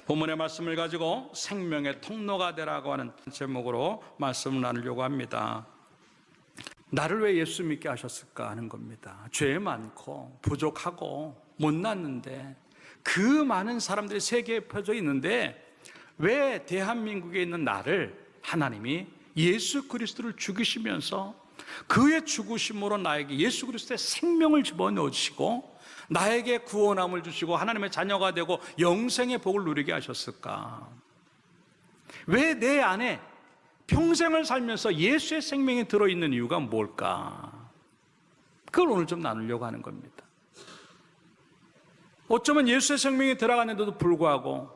본문의 말씀을 가지고 생명의 통로가 되라고 하는 제목으로 말씀을 나누려고 합니다. 나를 왜 예수 믿게 하셨을까 하는 겁니다. 죄 많고 부족하고 못났는데 그 많은 사람들이 세계에 펴져 있는데 왜 대한민국에 있는 나를 하나님이 예수 그리스도를 죽이시면서 그의 죽으심으로 나에게 예수 그리스도의 생명을 집어넣으시고 나에게 구원함을 주시고 하나님의 자녀가 되고 영생의 복을 누리게 하셨을까? 왜 내 안에 평생을 살면서 예수의 생명이 들어있는 이유가 뭘까? 그걸 오늘 좀 나누려고 하는 겁니다. 어쩌면 예수의 생명이 들어가는데도 불구하고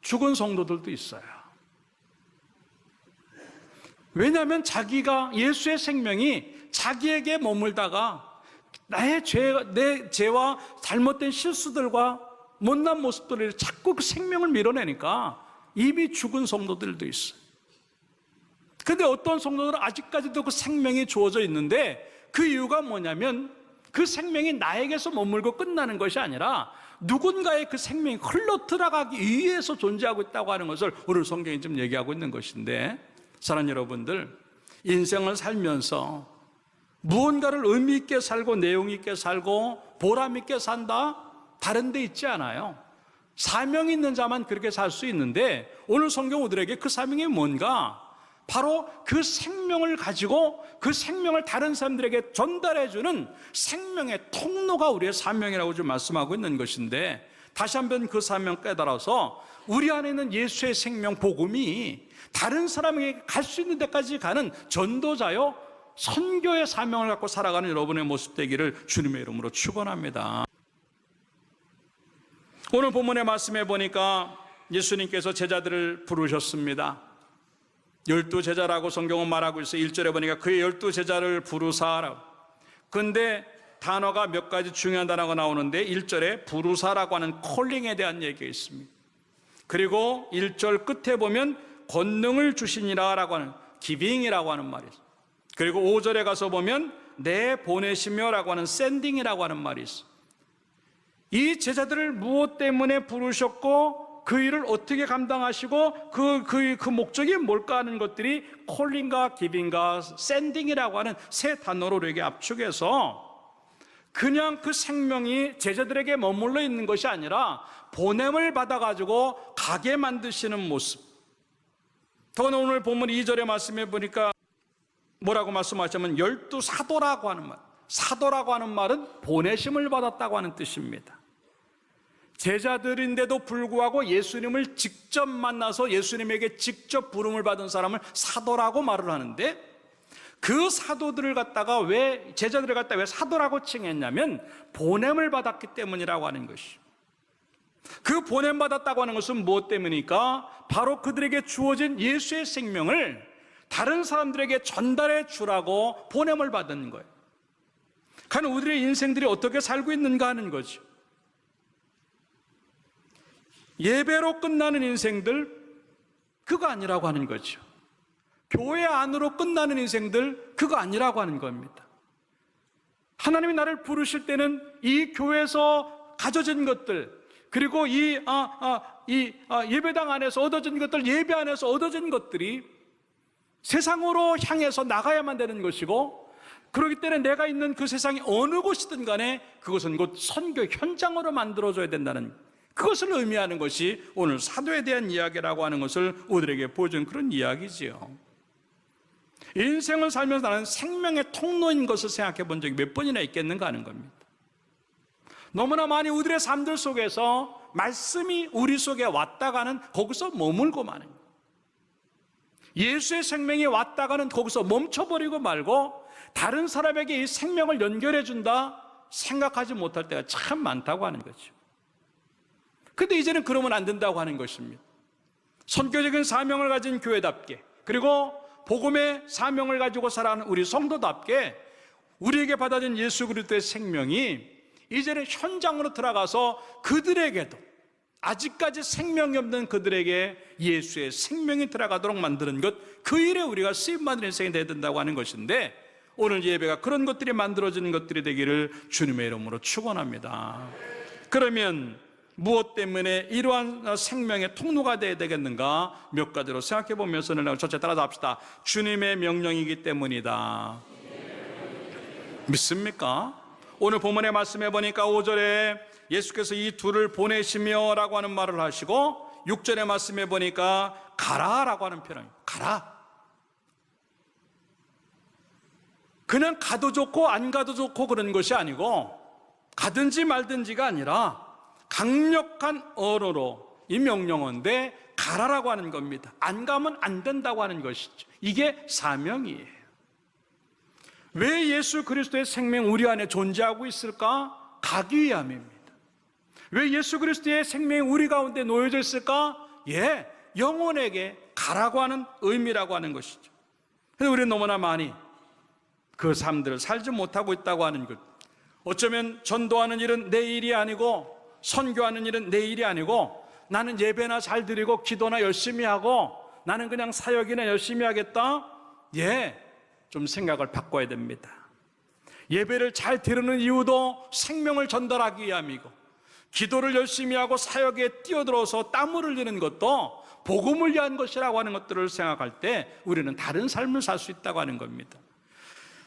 죽은 성도들도 있어요. 왜냐하면 자기가 예수의 생명이 자기에게 머물다가 내 죄와 잘못된 실수들과 못난 모습들을 자꾸 그 생명을 밀어내니까 이미 죽은 성도들도 있어요. 근데 어떤 성도들은 아직까지도 그 생명이 주어져 있는데 그 이유가 뭐냐면 그 생명이 나에게서 머물고 끝나는 것이 아니라 누군가의 그 생명이 흘러 들어가기 위해서 존재하고 있다고 하는 것을 오늘 성경이 좀 얘기하고 있는 것인데, 사랑하는 여러분들, 인생을 살면서 무언가를 의미 있게 살고 내용 있게 살고 보람 있게 산다? 다른 데 있지 않아요. 사명이 있는 자만 그렇게 살 수 있는데 오늘 성경 우리에게 그 사명이 뭔가? 바로 그 생명을 가지고 그 생명을 다른 사람들에게 전달해주는 생명의 통로가 우리의 사명이라고 좀 말씀하고 있는 것인데, 다시 한번 그 사명 깨달아서 우리 안에 있는 예수의 생명 복음이 다른 사람에게 갈 수 있는 데까지 가는 전도자요 선교의 사명을 갖고 살아가는 여러분의 모습 되기를 주님의 이름으로 축원합니다. 오늘 본문의 말씀에 보니까 예수님께서 제자들을 부르셨습니다. 12제자라고 성경은 말하고 있어요. 1절에 보니까 그의 12제자를 부르사라고. 근데 단어가 몇 가지 중요한 단어가 나오는데 1절에 부르사라고 하는 콜링에 대한 얘기가 있습니다. 그리고 1절 끝에 보면 권능을 주시니라라고 하는 기빙이라고 하는 말이 있어요. 그리고 5절에 가서 보면 내 보내시며라고 하는 샌딩이라고 하는 말이 있어요. 이 제자들을 무엇 때문에 부르셨고 그 일을 어떻게 감당하시고 그 목적이 뭘까 하는 것들이 콜링과 기빙과 샌딩이라고 하는 세 단어로 이렇게 압축해서 그냥 그 생명이 제자들에게 머물러 있는 것이 아니라 보냄을 받아가지고 가게 만드시는 모습. 더구나 오늘 본문 2절의 말씀에 보니까 뭐라고 말씀하시냐면 12사도라고 하는 말. 사도라고 하는 말은 보내심을 받았다고 하는 뜻입니다. 제자들인데도 불구하고 예수님을 직접 만나서 예수님에게 직접 부름을 받은 사람을 사도라고 말을 하는데, 그 사도들을 갖다가 제자들을 갖다가 왜 사도라고 칭했냐면 보냄을 받았기 때문이라고 하는 것이. 그 보냄 받았다고 하는 것은 무엇 때문입니까? 바로 그들에게 주어진 예수의 생명을 다른 사람들에게 전달해 주라고 보냄을 받은 거예요. 그러니까 우리의 인생들이 어떻게 살고 있는가 하는 거죠. 예배로 끝나는 인생들, 그거 아니라고 하는 거죠. 교회 안으로 끝나는 인생들, 그거 아니라고 하는 겁니다. 하나님이 나를 부르실 때는 이 교회에서 가져진 것들, 그리고 이 예배당 안에서 얻어진 것들, 예배 안에서 얻어진 것들이 세상으로 향해서 나가야만 되는 것이고, 그렇기 때문에 내가 있는 그 세상이 어느 곳이든 간에 그것은 곧 선교 현장으로 만들어줘야 된다는, 그것을 의미하는 것이 오늘 사도에 대한 이야기라고 하는 것을 우리에게 보여준 그런 이야기지요. 인생을 살면서 나는 생명의 통로인 것을 생각해 본 적이 몇 번이나 있겠는가 하는 겁니다. 너무나 많이 우리의 삶들 속에서 말씀이 우리 속에 왔다 가는, 거기서 머물고 마는 거예요. 예수의 생명이 왔다 가는 거기서 멈춰버리고 말고 다른 사람에게 이 생명을 연결해 준다 생각하지 못할 때가 참 많다고 하는 거죠. 근데 이제는 그러면 안 된다고 하는 것입니다. 선교적인 사명을 가진 교회답게, 그리고 복음의 사명을 가지고 살아가는 우리 성도답게 우리에게 받아진 예수 그리스도의 생명이 이제는 현장으로 들어가서 그들에게도, 아직까지 생명이 없는 그들에게 예수의 생명이 들어가도록 만드는 것, 그 일에 우리가 쓰임받는 인생이 되어야 된다고 하는 것인데, 오늘 예배가 그런 것들이 만들어지는 것들이 되기를 주님의 이름으로 축원합니다. 그러면 무엇 때문에 이러한 생명의 통로가 되어야 되겠는가? 몇 가지로 생각해 보면서 전체 따라서 합시다. 주님의 명령이기 때문이다. 믿습니까? 오늘 본문의 말씀해 보니까 5절에 예수께서 이 둘을 보내시며 라고 하는 말을 하시고 6절의 말씀해 보니까 가라 라고 하는 표현입니다. 가라. 그냥 가도 좋고 안 가도 좋고 그런 것이 아니고 가든지 말든지가 아니라 강력한 언어로 이 명령어인데 가라라고 하는 겁니다. 안 가면 안 된다고 하는 것이죠. 이게 사명이에요. 왜 예수 그리스도의 생명 우리 안에 존재하고 있을까? 가기 위함입니다. 왜 예수 그리스도의 생명이 우리 가운데 놓여져 있을까? 예, 영혼에게 가라고 하는 의미라고 하는 것이죠. 그래서 우리는 너무나 많이 그 삶들을 살지 못하고 있다고 하는 것. 어쩌면 전도하는 일은 내 일이 아니고 선교하는 일은 내 일이 아니고 나는 예배나 잘 드리고 기도나 열심히 하고 나는 그냥 사역이나 열심히 하겠다? 예, 좀 생각을 바꿔야 됩니다. 예배를 잘 드리는 이유도 생명을 전달하기 위함이고 기도를 열심히 하고 사역에 뛰어들어서 땀을 흘리는 것도 복음을 위한 것이라고 하는 것들을 생각할 때 우리는 다른 삶을 살 수 있다고 하는 겁니다.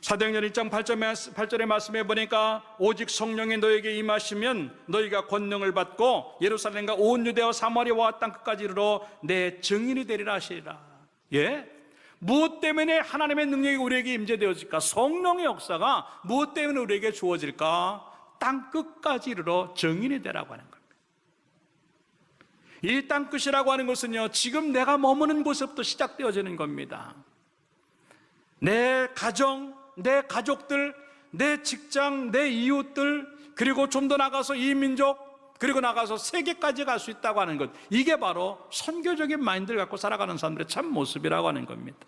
사도행전 1장 8절의 말씀해 보니까 오직 성령이 너에게 임하시면 너희가 권능을 받고 예루살렘과 온 유대와 사마리아와 땅 끝까지 이르러 내 증인이 되리라 하시리라. 예? 무엇 때문에 하나님의 능력이 우리에게 임재되어질까? 성령의 역사가 무엇 때문에 우리에게 주어질까? 땅 끝까지 이르러 증인이 되라고 하는 겁니다. 이 땅 끝이라고 하는 것은요, 지금 내가 머무는 곳에서부터 시작되어지는 겁니다. 내 가정, 내 가족들, 내 직장, 내 이웃들, 그리고 좀 더 나가서 이 민족, 그리고 나가서 세계까지 갈 수 있다고 하는 것. 이게 바로 선교적인 마인드를 갖고 살아가는 사람들의 참 모습이라고 하는 겁니다.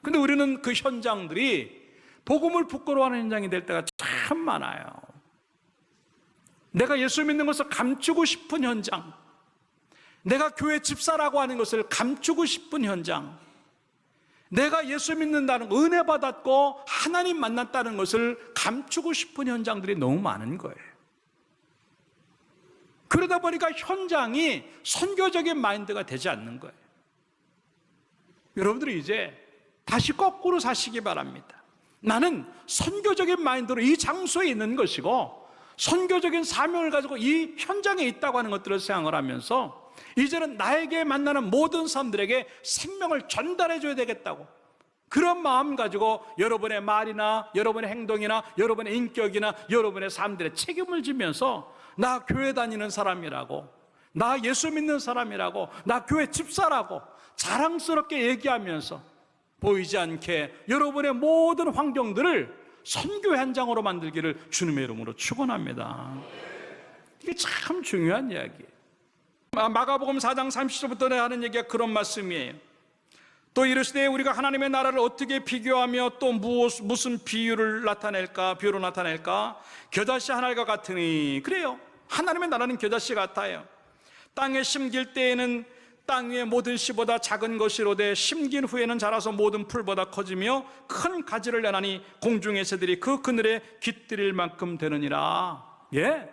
근데 우리는 그 현장들이 복음을 부끄러워하는 현장이 될 때가 참 많아요. 내가 예수 믿는 것을 감추고 싶은 현장, 내가 교회 집사라고 하는 것을 감추고 싶은 현장, 내가 예수 믿는다는 은혜 받았고 하나님 만났다는 것을 감추고 싶은 현장들이 너무 많은 거예요. 그러다 보니까 현장이 선교적인 마인드가 되지 않는 거예요. 여러분들이 이제 다시 거꾸로 사시기 바랍니다. 나는 선교적인 마인드로 이 장소에 있는 것이고 선교적인 사명을 가지고 이 현장에 있다고 하는 것들을 생각을 하면서 이제는 나에게 만나는 모든 사람들에게 생명을 전달해 줘야 되겠다고, 그런 마음 가지고 여러분의 말이나 여러분의 행동이나 여러분의 인격이나 여러분의 삶들의 책임을 지면서 나 교회 다니는 사람이라고, 나 예수 믿는 사람이라고, 나 교회 집사라고 자랑스럽게 얘기하면서 보이지 않게 여러분의 모든 환경들을 선교 현장으로 만들기를 주님의 이름으로 축원합니다. 이게 참 중요한 이야기예요. 마가복음 4장 30절부터 하는 얘기가 그런 말씀이에요. 또 이르시되 우리가 하나님의 나라를 어떻게 비교하며 또 무슨 비유로 나타낼까? 겨자씨 하나가 같으니. 그래요, 하나님의 나라는 겨자씨 같아요. 땅에 심길 때에는 땅 위의 모든 씨보다 작은 것이로되 심긴 후에는 자라서 모든 풀보다 커지며 큰 가지를 내나니 공중의 새들이 그 그늘에 깃들일 만큼 되느니라. 예,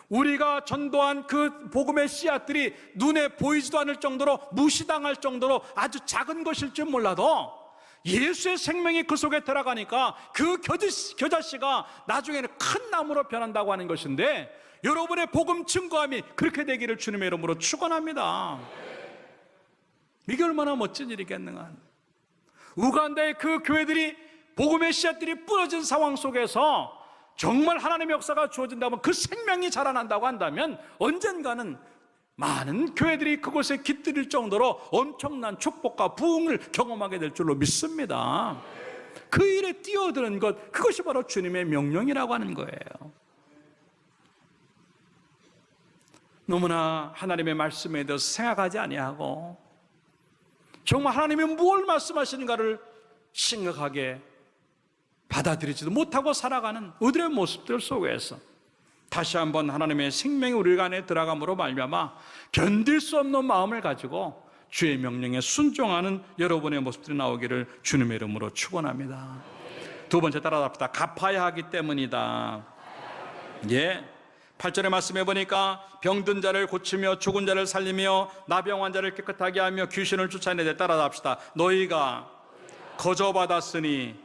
우리가 전도한 그 복음의 씨앗들이 눈에 보이지도 않을 정도로 무시당할 정도로 아주 작은 것일 줄 몰라도 예수의 생명이 그 속에 들어가니까 그 겨자씨가 나중에는 큰 나무로 변한다고 하는 것인데, 여러분의 복음 증거함이 그렇게 되기를 주님의 이름으로 축원합니다. 이게 얼마나 멋진 일이겠는가. 우간다의 그 교회들이 복음의 씨앗들이 부러진 상황 속에서 정말 하나님의 역사가 주어진다면, 그 생명이 자라난다고 한다면 언젠가는 많은 교회들이 그곳에 깃들일 정도로 엄청난 축복과 부흥을 경험하게 될 줄로 믿습니다. 그 일에 뛰어드는 것, 그것이 바로 주님의 명령이라고 하는 거예요. 너무나 하나님의 말씀에 대해서 생각하지 아니하고 정말 하나님이 무엇을 말씀하시는가를 심각하게 받아들이지도 못하고 살아가는 우리의 모습들 속에서 다시 한번 하나님의 생명이 우리 안에 들어감으로 말미암아 견딜 수 없는 마음을 가지고 주의 명령에 순종하는 여러분의 모습들이 나오기를 주님의 이름으로 축원합니다. 두 번째 따라합시다. 갚아야 하기 때문이다. 예, 8절의 말씀해 보니까 병든 자를 고치며 죽은 자를 살리며 나병 환자를 깨끗하게 하며 귀신을 쫓아내되 따라합시다. 너희가 거저받았으니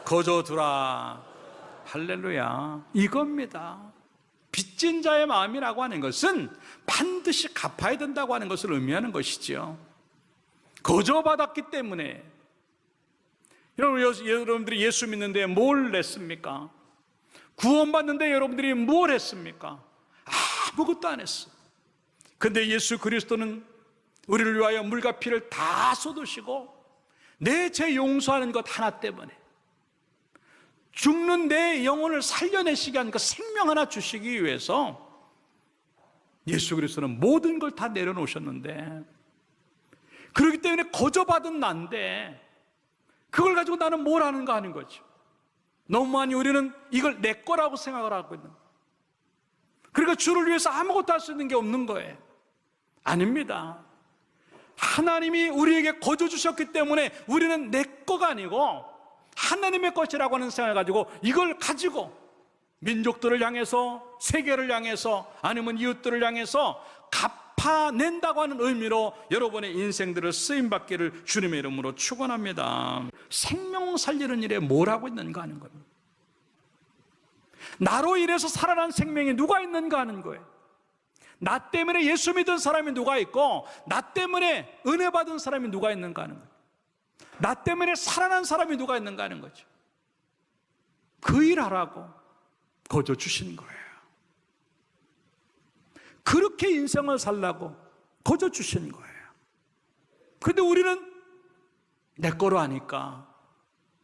거저두라. 할렐루야. 이겁니다. 빚진 자의 마음이라고 하는 것은 반드시 갚아야 된다고 하는 것을 의미하는 것이죠. 거저받았기 때문에. 여러분들이 예수 믿는데 뭘 냈습니까? 구원받는데 여러분들이 뭘 했습니까? 아무것도 안 했어. 근데 예수 그리스도는 우리를 위하여 물과 피를 다 쏟으시고 내 죄 용서하는 것 하나 때문에, 죽는 내 영혼을 살려내시게 한 그 생명 하나 주시기 위해서 예수 그리스도는 모든 걸 다 내려놓으셨는데, 그렇기 때문에 거저받은 난데 그걸 가지고 나는 뭘 하는가 하는 거죠. 너무 많이 우리는 이걸 내 거라고 생각을 하고 있는 거예요. 그러니까 주를 위해서 아무것도 할 수 있는 게 없는 거예요. 아닙니다. 하나님이 우리에게 거저 주셨기 때문에 우리는 내 거가 아니고 하나님의 것이라고 하는 생각을 가지고 이걸 가지고 민족들을 향해서, 세계를 향해서, 아니면 이웃들을 향해서 갚아낸다고 하는 의미로 여러분의 인생들을 쓰임받기를 주님의 이름으로 축원합니다. 생명 살리는 일에 뭘 하고 있는가 하는 겁니다. 나로 인해서 살아난 생명이 누가 있는가 하는 거예요. 나 때문에 예수 믿은 사람이 누가 있고 나 때문에 은혜 받은 사람이 누가 있는가 하는 거예요. 나 때문에 살아난 사람이 누가 있는가 하는 거죠. 그 일하라고 거저 주신 거예요. 그렇게 인생을 살라고 거저 주신 거예요. 그런데 우리는 내 거로 하니까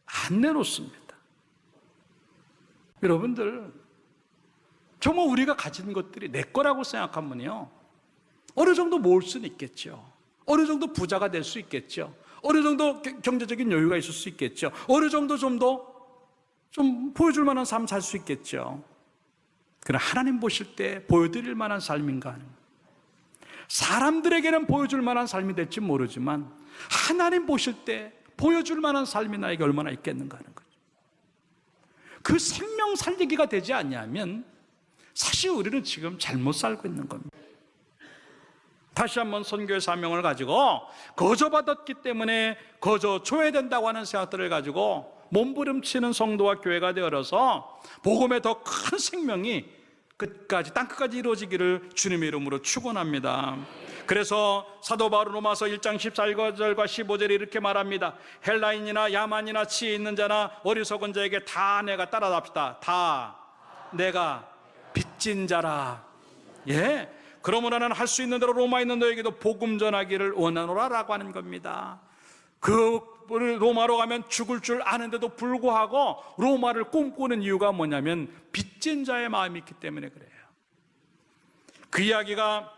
안 내놓습니다. 여러분들, 정말 우리가 가진 것들이 내 거라고 생각하면요, 어느 정도 모을 수는 있겠죠. 어느 정도 부자가 될 수 있겠죠. 어느 정도 경제적인 여유가 있을 수 있겠죠. 어느 정도 좀 더 좀 보여줄 만한 삶 살 수 있겠죠. 그러나 하나님 보실 때 보여드릴 만한 삶인가 하는 거예요. 사람들에게는 보여줄 만한 삶이 될지 모르지만 하나님 보실 때 보여줄 만한 삶이 나에게 얼마나 있겠는가 하는 거죠. 그 생명 살리기가 되지 않냐면 사실 우리는 지금 잘못 살고 있는 겁니다. 다시 한번 선교의 사명을 가지고 거저받았기 때문에 거저 줘야 된다고 하는 생각들을 가지고 몸부림치는 성도와 교회가 되어서 복음의 더 큰 생명이 끝까지, 땅끝까지 이루어지기를 주님의 이름으로 축원합니다. 그래서 사도 바울은 로마서 1장 14절과 15절에 이렇게 말합니다. 헬라인이나 야만이나 지혜 있는 자나 어리석은 자에게 다 내가 따라답시다. 다 내가 빚진 자라. 예. 그러므로 나는 할 수 있는 대로 로마에 있는 너에게도 복음 전하기를 원하노라라고 하는 겁니다. 그 로마로 가면 죽을 줄 아는데도 불구하고 로마를 꿈꾸는 이유가 뭐냐면 빚진 자의 마음이 있기 때문에 그래요. 그 이야기가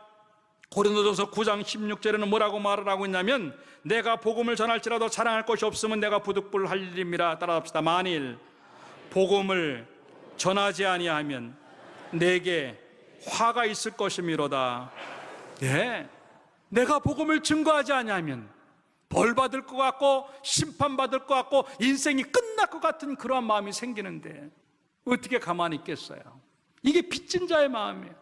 고린도전서 9장 16절에는 뭐라고 말을 하고 있냐면, 내가 복음을 전할지라도 자랑할 것이 없으면 내가 부득불 할 일임이라. 따라합시다. 만일 복음을 전하지 아니하면 내게 화가 있을 것이미로다. 예, 내가 복음을 증거하지 아니하면 벌 받을 것 같고 심판받을 것 같고 인생이 끝날 것 같은 그러한 마음이 생기는데 어떻게 가만히 있겠어요? 이게 빚진 자의 마음이에요.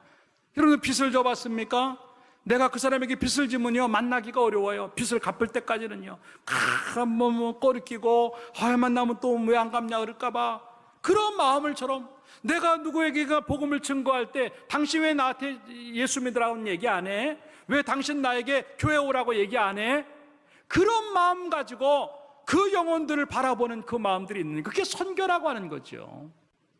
여러분, 빚을 져봤습니까? 내가 그 사람에게 빚을 지면요, 만나기가 어려워요. 빚을 갚을 때까지는요, 한번 꺼리끼고 만나면 또 왜 안 갚냐 그럴까봐 그런 마음을처럼, 내가 누구에게가 복음을 증거할 때 당신 왜 나한테 예수 믿으라고 얘기 안 해? 왜 당신 나에게 교회 오라고 얘기 안 해? 그런 마음 가지고 그 영혼들을 바라보는 그 마음들이 있는, 그게 선교라고 하는 거죠.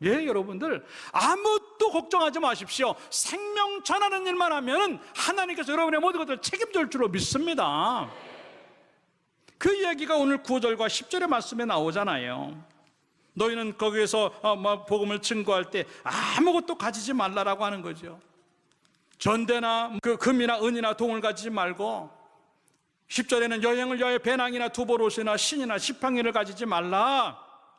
예, 여러분들, 아무것도 걱정하지 마십시오. 생명 전하는 일만 하면 하나님께서 여러분의 모든 것들을 책임질 줄로 믿습니다. 그 이야기가 오늘 9절과 10절의 말씀에 나오잖아요. 너희는 거기에서 복음을 증거할 때 아무것도 가지지 말라라고 하는 거죠. 전대나 그 금이나 은이나 동을 가지지 말고, 10절에는 여행을 위하여 배낭이나 두보롯이나 신이나 지팡이를 가지지 말라.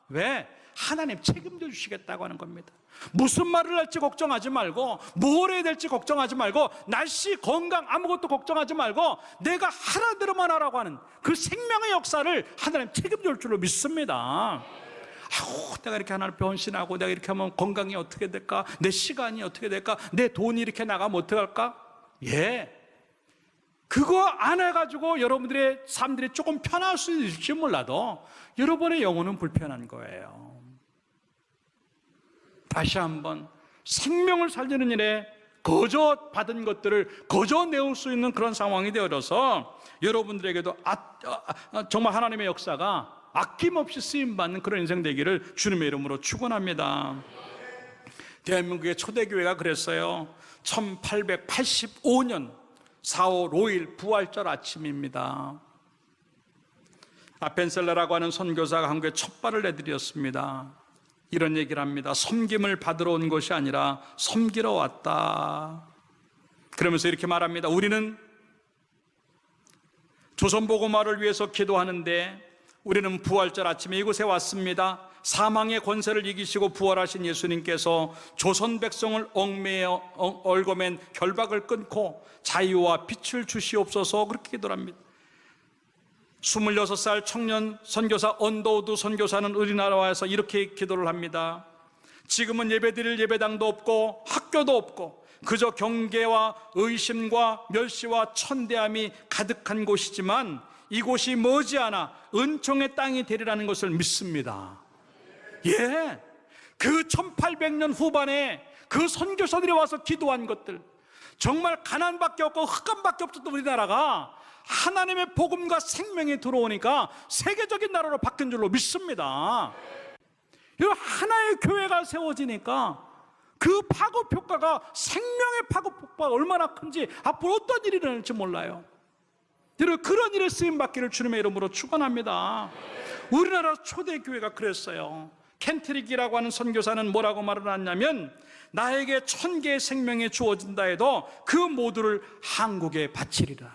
왜? 하나님 책임져 주시겠다고 하는 겁니다. 무슨 말을 할지 걱정하지 말고, 뭘 해야 될지 걱정하지 말고, 날씨, 건강 아무것도 걱정하지 말고 내가 하라는 대로만 하라고 하는 그 생명의 역사를 하나님 책임져 줄 줄로 믿습니다. 아우, 내가 이렇게 하나를 변신하고 내가 이렇게 하면 건강이 어떻게 될까? 내 시간이 어떻게 될까? 내 돈이 이렇게 나가면 어떡할까? 예. 그거 안 해가지고 여러분들의 삶들이 조금 편할 수 있을지 몰라도 여러분의 영혼은 불편한 거예요. 다시 한번 생명을 살리는 일에 거저 받은 것들을 거저 내올 수 있는 그런 상황이 되어서 여러분들에게도 정말 하나님의 역사가 아낌없이 쓰임받는 그런 인생 되기를 주님의 이름으로 축원합니다. 대한민국의 초대교회가 그랬어요. 1885년 4월 5일 부활절 아침입니다. 아펜셀러라고 하는 선교사가 한국에 첫 발을 내디뎠습니다. 이런 얘기를 합니다. 섬김을 받으러 온 것이 아니라 섬기러 왔다. 그러면서 이렇게 말합니다. 우리는 조선복음화를 위해서 기도하는데 우리는 부활절 아침에 이곳에 왔습니다. 사망의 권세를 이기시고 부활하신 예수님께서 조선 백성을 얽매여 얽어맨 결박을 끊고 자유와 빛을 주시옵소서 그렇게 기도를 합니다. 26살 청년 선교사 언더우드 선교사는 우리나라에서 이렇게 기도를 합니다. 지금은 예배드릴 예배당도 없고 학교도 없고 그저 경계와 의심과 멸시와 천대함이 가득한 곳이지만 이곳이 머지않아 은총의 땅이 되리라는 것을 믿습니다. 예, 그 1800년 후반에 그 선교사들이 와서 기도한 것들, 정말 가난밖에 없고 흑암밖에 없었던 우리나라가 하나님의 복음과 생명이 들어오니까 세계적인 나라로 바뀐 줄로 믿습니다. 하나의 교회가 세워지니까 그 파급 효과가, 생명의 파급 효과가 얼마나 큰지 앞으로 어떤 일이 일어날지 몰라요. 여러분, 그런 일에 쓰임받기를 주님의 이름으로 축원합니다. 우리나라 초대교회가 그랬어요. 켄트릭이라고 하는 선교사는 뭐라고 말을 하냐면, 나에게 1000개의 생명이 주어진다 해도 그 모두를 한국에 바치리라.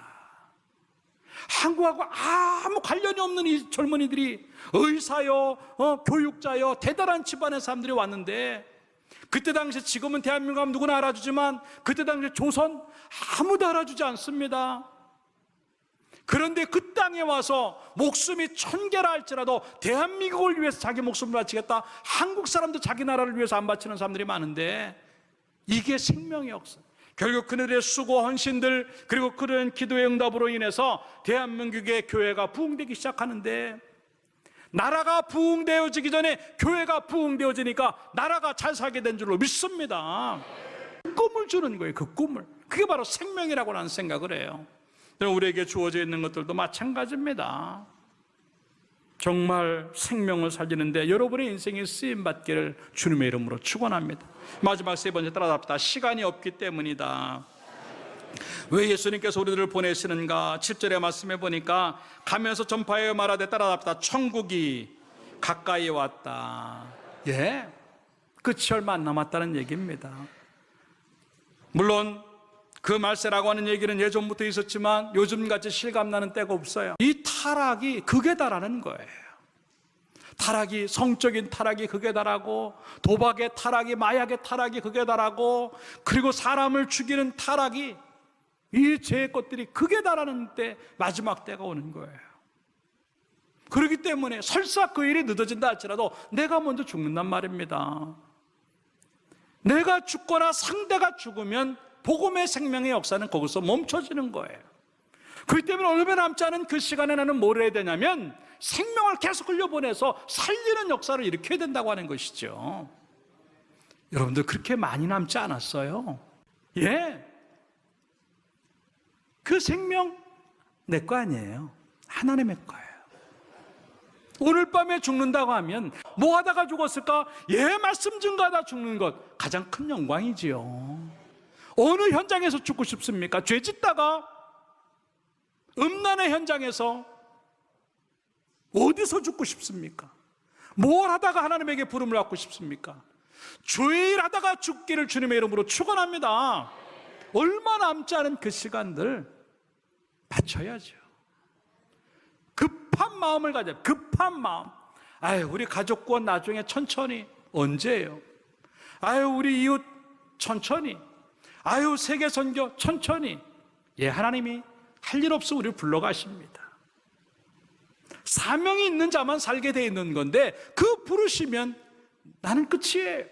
한국하고 아무 관련이 없는 이 젊은이들이 의사요, 교육자요, 대단한 집안의 사람들이 왔는데, 그때 당시, 지금은 대한민국 하면 누구나 알아주지만 그때 당시 조선 아무도 알아주지 않습니다. 그런데 그 땅에 와서 목숨이 1000개라 할지라도 대한민국을 위해서 자기 목숨을 바치겠다. 한국 사람도 자기 나라를 위해서 안 바치는 사람들이 많은데, 이게 생명의 역사. 결국 그들의 수고, 헌신들, 그리고 그런 기도의 응답으로 인해서 대한민국의 교회가 부흥되기 시작하는데, 나라가 부흥되어지기 전에 교회가 부흥되어지니까 나라가 잘 살게 된 줄로 믿습니다. 꿈을 주는 거예요. 그 꿈을. 그게 바로 생명이라고 나는 생각을 해요. 우리에게 주어져 있는 것들도 마찬가지입니다. 정말 생명을 살리는데 여러분의 인생에 쓰임받기를 주님의 이름으로 축원합니다. 마지막 세 번째 따라합시다. 시간이 없기 때문이다. 왜 예수님께서 우리들을 보내시는가? 7절의 말씀해 보니까 가면서 전파하여 말하되 따라합시다. 천국이 가까이 왔다. 예, 끝이 얼마 안 남았다는 얘기입니다. 물론 그 말세라고 하는 얘기는 예전부터 있었지만 요즘같이 실감나는 때가 없어요. 이 타락이 극에 달하는 거예요. 타락이, 성적인 타락이 극에 달하고, 도박의 타락이, 마약의 타락이 극에 달하고, 그리고 사람을 죽이는 타락이, 이 죄의 것들이 극에 달하는 때, 마지막 때가 오는 거예요. 그렇기 때문에 설사 그 일이 늦어진다 할지라도 내가 먼저 죽는단 말입니다. 내가 죽거나 상대가 죽으면 복음의 생명의 역사는 거기서 멈춰지는 거예요. 그렇기 때문에 얼마 남지 않은 그 시간에 나는 뭘 해야 되냐면 생명을 계속 흘려보내서 살리는 역사를 일으켜야 된다고 하는 것이죠. 여러분들 그렇게 많이 남지 않았어요. 예, 그 생명 내 거 아니에요. 하나님의 거예요. 오늘 밤에 죽는다고 하면 뭐 하다가 죽었을까? 예, 말씀 증거하다 죽는 것 가장 큰 영광이지요. 어느 현장에서 죽고 싶습니까? 죄 짓다가? 음란의 현장에서? 어디서 죽고 싶습니까? 뭘 하다가 하나님에게 부름을 받고 싶습니까? 주일 하다가 죽기를 주님의 이름으로 축원합니다. 얼마 남지 않은 그 시간들 바쳐야죠. 급한 마음을 가져. 급한 마음. 아유, 우리 가족 구원 나중에 천천히. 언제예요? 아유, 우리 이웃 천천히. 아유, 세계 선교 천천히. 예, 하나님이 할 일 없어 우리를 불러가십니다. 사명이 있는 자만 살게 돼 있는 건데 그 부르시면 나는 끝이에요.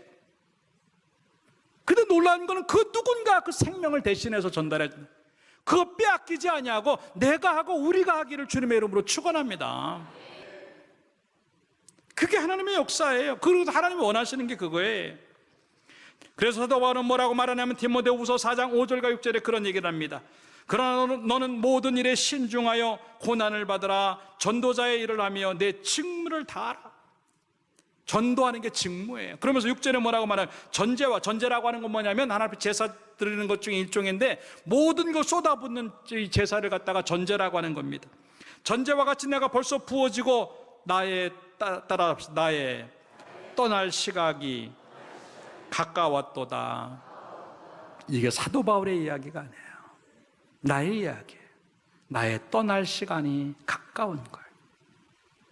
근데 놀라운 거는 그 누군가 그 생명을 대신해서 전달해 주는, 그거 빼앗기지 아니하고 내가 하고 우리가 하기를 주님의 이름으로 축원합니다. 그게 하나님의 역사예요. 그리고 하나님이 원하시는 게 그거예요. 그래서 사도 바울은 뭐라고 말하냐면 디모데후서 4장 5절과 6절에 그런 얘기를 합니다. 그러나 너는 모든 일에 신중하여 고난을 받으라. 전도자의 일을 하며 내 직무를 다하라. 전도하는 게 직무예요. 그러면서 6절에 뭐라고 말하면 전제라고 하는 건 뭐냐면 하나님 앞에 제사 드리는 것 중에 일종인데 모든 걸 쏟아붓는 이 제사를 갖다가 전제라고 하는 겁니다. 전제와 같이 내가 벌써 부어지고 나의 떠날 시각이 가까웠도다. 이게 사도 바울의 이야기가 아니에요. 나의 이야기예요. 나의 떠날 시간이 가까운 거예요.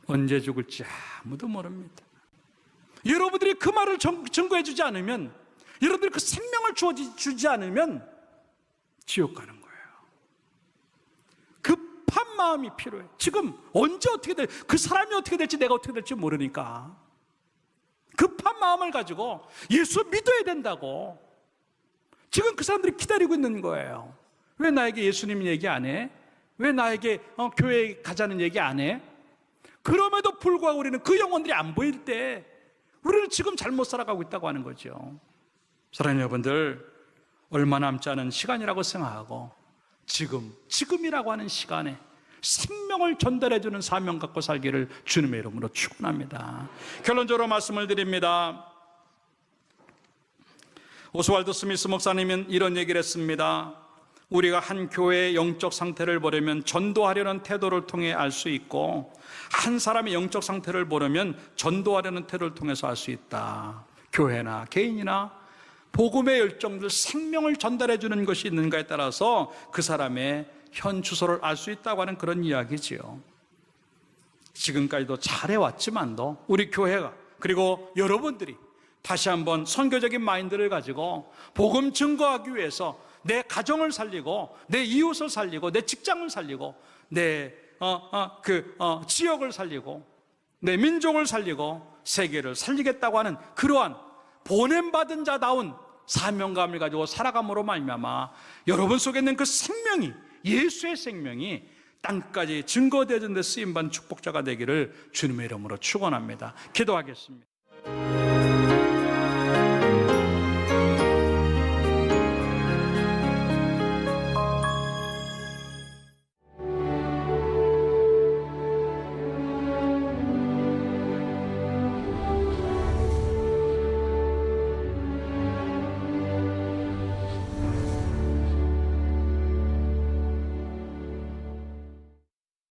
언제 죽을지 아무도 모릅니다. 여러분들이 그 말을 증거해 주지 않으면, 여러분들이 그 생명을 주지 않으면 지옥 가는 거예요. 급한 마음이 필요해. 지금 언제 어떻게 그 사람이 어떻게 될지 내가 어떻게 될지 모르니까 급한 마음을 가지고 예수 믿어야 된다고 지금 그 사람들이 기다리고 있는 거예요. 왜 나에게 예수님 얘기 안 해? 왜 나에게 교회에 가자는 얘기 안 해? 그럼에도 불구하고 우리는 그 영혼들이 안 보일 때 우리는 지금 잘못 살아가고 있다고 하는 거죠. 사랑하는 여러분들, 얼마 남지 않은 시간이라고 생각하고 지금이라고 하는 시간에 생명을 전달해주는 사명 갖고 살기를 주님의 이름으로 축원합니다. 결론적으로 말씀을 드립니다. 오스왈드 스미스 목사님은 이런 얘기를 했습니다. 우리가 한 교회의 영적 상태를 보려면 전도하려는 태도를 통해 알 수 있고, 한 사람의 영적 상태를 보려면 전도하려는 태도를 통해서 알 수 있다. 교회나 개인이나 복음의 열정들, 생명을 전달해 주는 것이 있는가에 따라서 그 사람의 현 주소를 알 수 있다고 하는 그런 이야기지요. 지금까지도 잘해왔지만도 우리 교회가, 그리고 여러분들이 다시 한번 선교적인 마인드를 가지고 복음 증거하기 위해서 내 가정을 살리고 내 이웃을 살리고 내 직장을 살리고 내 지역을 살리고 내 민족을 살리고 세계를 살리겠다고 하는 그러한 보냄받은 자다운 사명감을 가지고 살아감으로 말미암아 여러분 속에 있는 그 생명이, 예수의 생명이 땅까지 증거되는 데 쓰임받은 축복자가 되기를 주님의 이름으로 축원합니다. 기도하겠습니다.